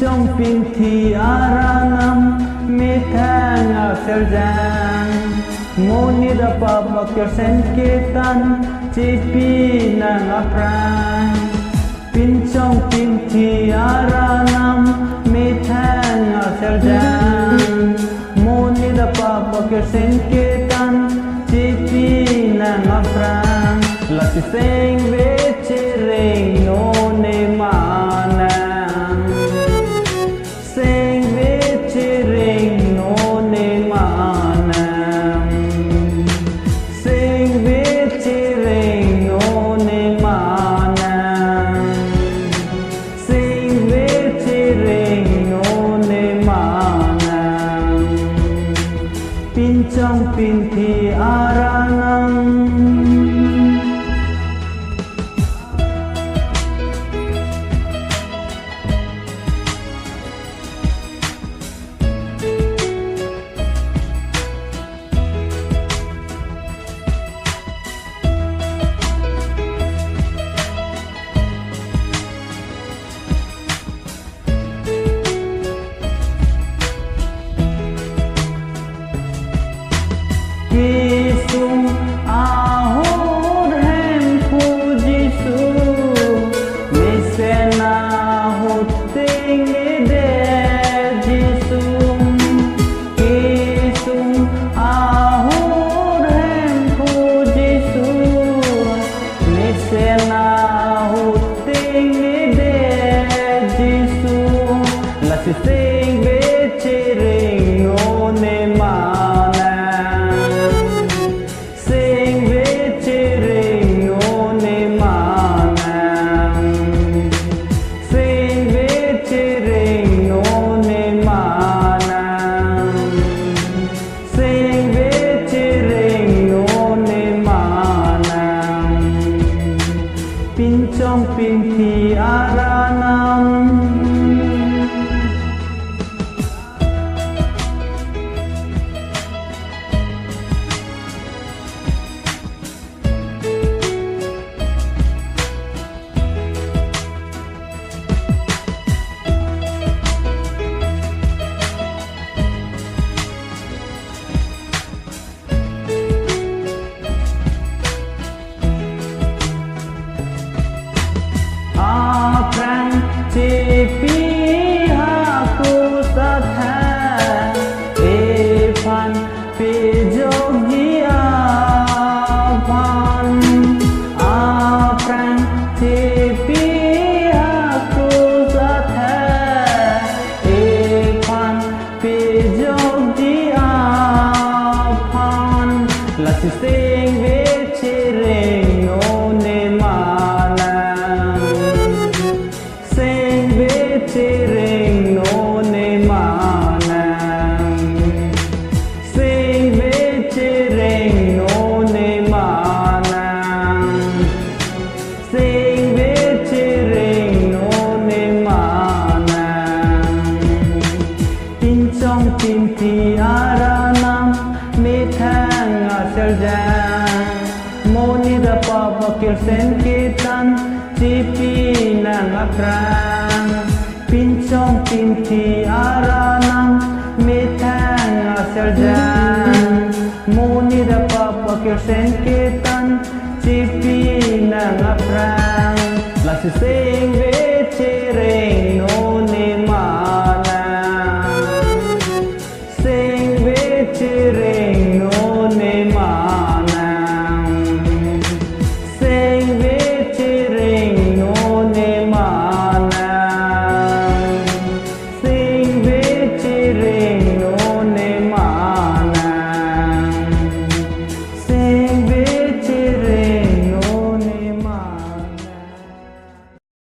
Trong pin thì aranam mi thang a serjan moni da pa bakir sen ketan tipi nang apran pin trong pin thì aranam mi thang a serjan moni da pa bakir sen ketan tipi nang apran la si seng ve chereng no ne mana trong pin thì aranam Kisung ahur hem pujisu misena huting ide jisum Kisung ahur hem pujisu misena huting ide jisum lasising bechering no ne mana trong pin thì aranam Tipi aku satha evan pejogi avan apran tipi aku satha evan pejogi avan lasising vechering no ne mana chereng no ne mana sing ve chereng no ne mana sing ve chereng no ne mana tin trong tim thì aranam mi thang a serjan moni da pa bakir sen ketan tipi nang apran pin trong pin thì aranam mi thang a serjan moni da pa bakir sen ketan tipi nang apran la si sing